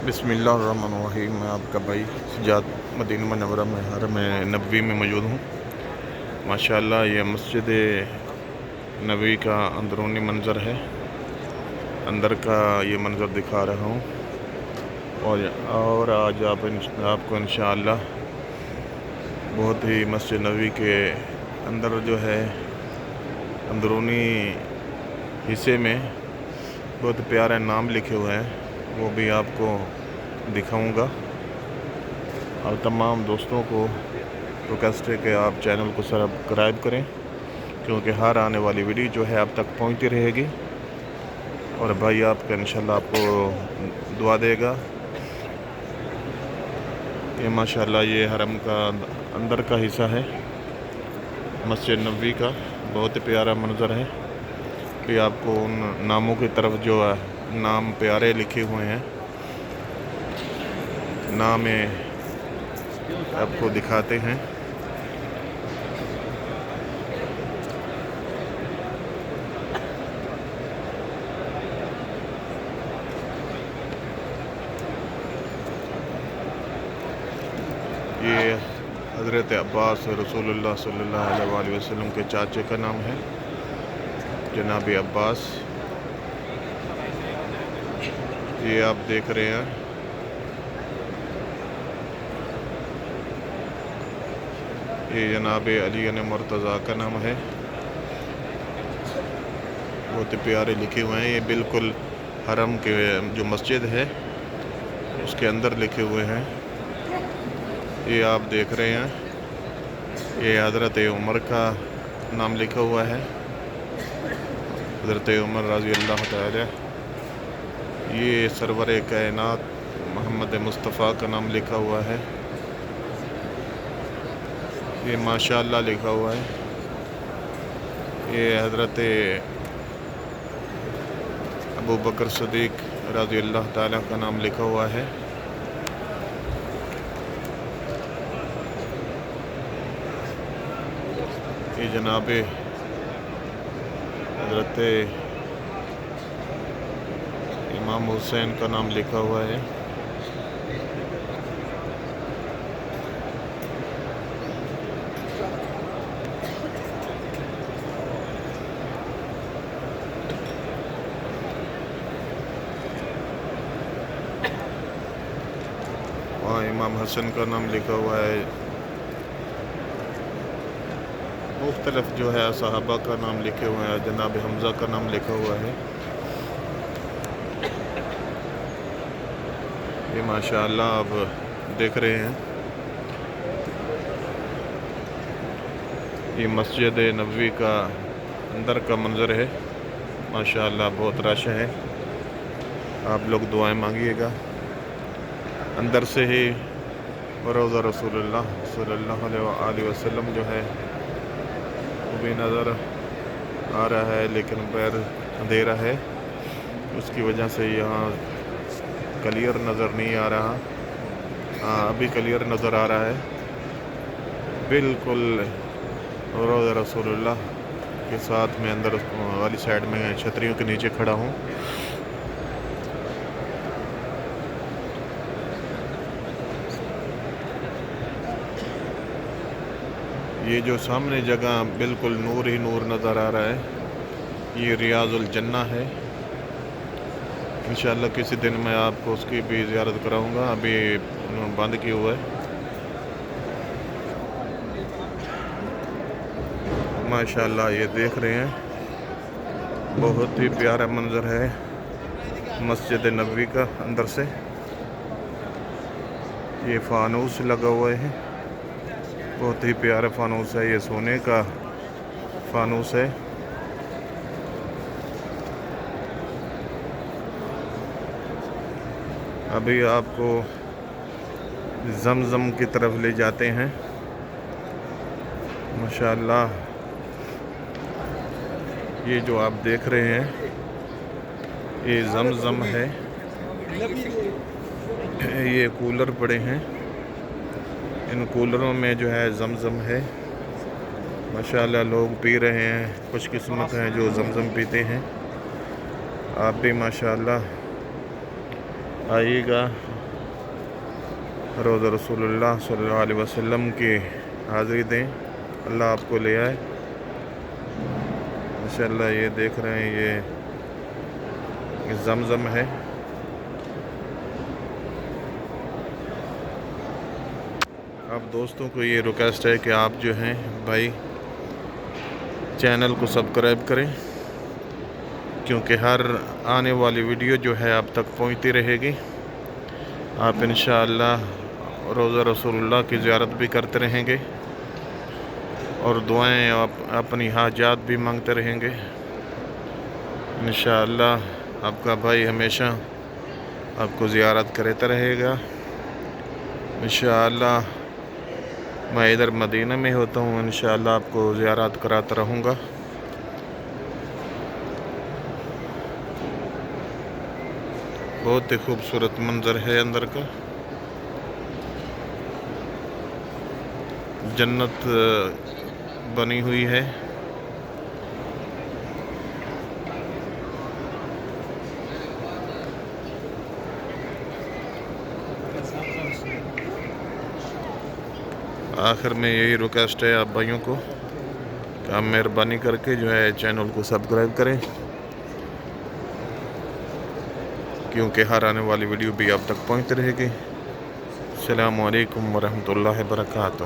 بسم اللہ الرحمن الرحیم۔ میں آپ کا بھائی سجاد مدینہ منورہ میں حرم نبوی میں موجود ہوں۔ ماشاءاللہ یہ مسجد نبوی کا اندرونی منظر ہے، اندر کا یہ منظر دکھا رہا ہوں۔ اور آج آپ کو انشاءاللہ بہت ہی مسجد نبوی کے اندر جو ہے اندرونی حصے میں بہت پیارے نام لکھے ہوئے ہیں، وہ بھی آپ کو دکھاؤں گا۔ اور تمام دوستوں کو ریکویسٹ ہے کہ آپ چینل کو سبسکرائب کریں، کیونکہ ہر آنے والی ویڈیو جو ہے آپ تک پہنچتی رہے گی، اور بھائی آپ کا انشاءاللہ آپ کو دعا دے گا۔ یہ ماشاءاللہ یہ حرم کا اندر کا حصہ ہے مسجد نبوی کا، بہت ہی پیارا منظر ہے۔ کہ آپ کو ان ناموں کی طرف جو نام پیارے لکھے ہوئے ہیں، نام آپ کو دکھاتے ہیں۔ یہ حضرت عباس رسول اللہ صلی اللہ علیہ وآلہ وسلم کے چاچے کا نام ہے، جناب عباس۔ یہ آپ دیکھ رہے ہیں، یہ جناب علی مرتضیٰ کا نام ہے، بہت پیارے لکھے ہوئے ہیں۔ یہ بالکل حرم کے جو مسجد ہے اس کے اندر لکھے ہوئے ہیں۔ یہ آپ دیکھ رہے ہیں، یہ حضرت عمر کا نام لکھا ہوا ہے، حضرت عمر رضی اللہ تعالی۔ یہ سرور کائنات محمد مصطفیٰ کا نام لکھا ہوا ہے، یہ ماشاءاللہ لکھا ہوا ہے۔ یہ حضرت ابو بکر صدیق رضی اللہ تعالیٰ کا نام لکھا ہوا ہے۔ یہ جناب حضرت امام حسین کا نام لکھا ہوا ہے۔ وہاں امام حسن کا نام لکھا ہوا ہے۔ مختلف جو ہے صحابہ کا نام لکھے ہوئے ہیں، جناب حمزہ کا نام لکھا ہوا ہے۔ یہ ماشاءاللہ آپ دیکھ رہے ہیں، یہ مسجد نبوی کا اندر کا منظر ہے۔ ماشاءاللہ بہت رش ہے، آپ لوگ دعائیں مانگیے گا۔ اندر سے ہی روضہ رسول اللہ صلی اللہ علیہ وآلہ وسلم جو ہے وہ بھی نظر آ رہا ہے، لیکن بہر اندھیرا ہے، اس کی وجہ سے یہاں کلیئر نظر نہیں آ رہا۔ ابھی کلیئر نظر آ رہا ہے، بالکل روضہ رسول اللہ کے ساتھ میں اندر والی سائڈ میں چھتریوں کے نیچے کھڑا ہوں۔ یہ جو سامنے جگہ بالکل نور ہی نور نظر آ رہا ہے، یہ ریاض الجنہ ہے۔ انشاءاللہ کسی دن میں آپ کو اس کی بھی زیارت کراؤں گا، ابھی بند کیا ہوا ہے۔ ماشاءاللہ یہ دیکھ رہے ہیں، بہت ہی پیارا منظر ہے مسجد نبوی کا اندر سے۔ یہ فانوس لگا ہوا ہے، بہت ہی پیارا فانوس ہے، یہ سونے کا فانوس ہے۔ ابھی آپ کو زمزم کی طرف لے جاتے ہیں۔ ماشاءاللہ یہ جو آپ دیکھ رہے ہیں یہ زمزم ہے، یہ کولر پڑے ہیں، ان کولروں میں جو ہے زمزم ہے۔ ماشاءاللہ لوگ پی رہے ہیں، خوش قسمت ہیں جو زمزم پیتے ہیں۔ آپ بھی ماشاءاللہ آئیے گا روضہ رسول اللہ صلی اللہ علیہ وسلم کی حاضری دیں، اللہ آپ کو لے آئے انشاءاللہ۔ یہ دیکھ رہے ہیں یہ زمزم ہے۔ آپ دوستوں کو یہ ریکویسٹ ہے کہ آپ جو ہیں بھائی چینل کو سبسکرائب کریں، کیونکہ ہر آنے والی ویڈیو جو ہے آپ تک پہنچتی رہے گی۔ آپ انشاءاللہ روضہ رسول اللہ کی زیارت بھی کرتے رہیں گے اور دعائیں اپنی حاجات بھی مانگتے رہیں گے انشاءاللہ۔ آپ کا بھائی ہمیشہ آپ کو زیارت کرتا رہے گا انشاءاللہ۔ میں ادھر مدینہ میں ہوتا ہوں، انشاءاللہ آپ کو زیارت کراتا رہوں گا۔ بہت ہی خوبصورت منظر ہے اندر کا، جنت بنی ہوئی ہے۔ آخر میں یہی ریکویسٹ ہے آپ بھائیوں کو کہ آپ مہربانی کر کے جو ہے چینل کو سبسکرائب کریں، کیونکہ ہر آنے والی ویڈیو بھی آپ تک پہنچتی رہے گی۔ السلام علیکم ورحمۃ اللہ وبرکاتہ۔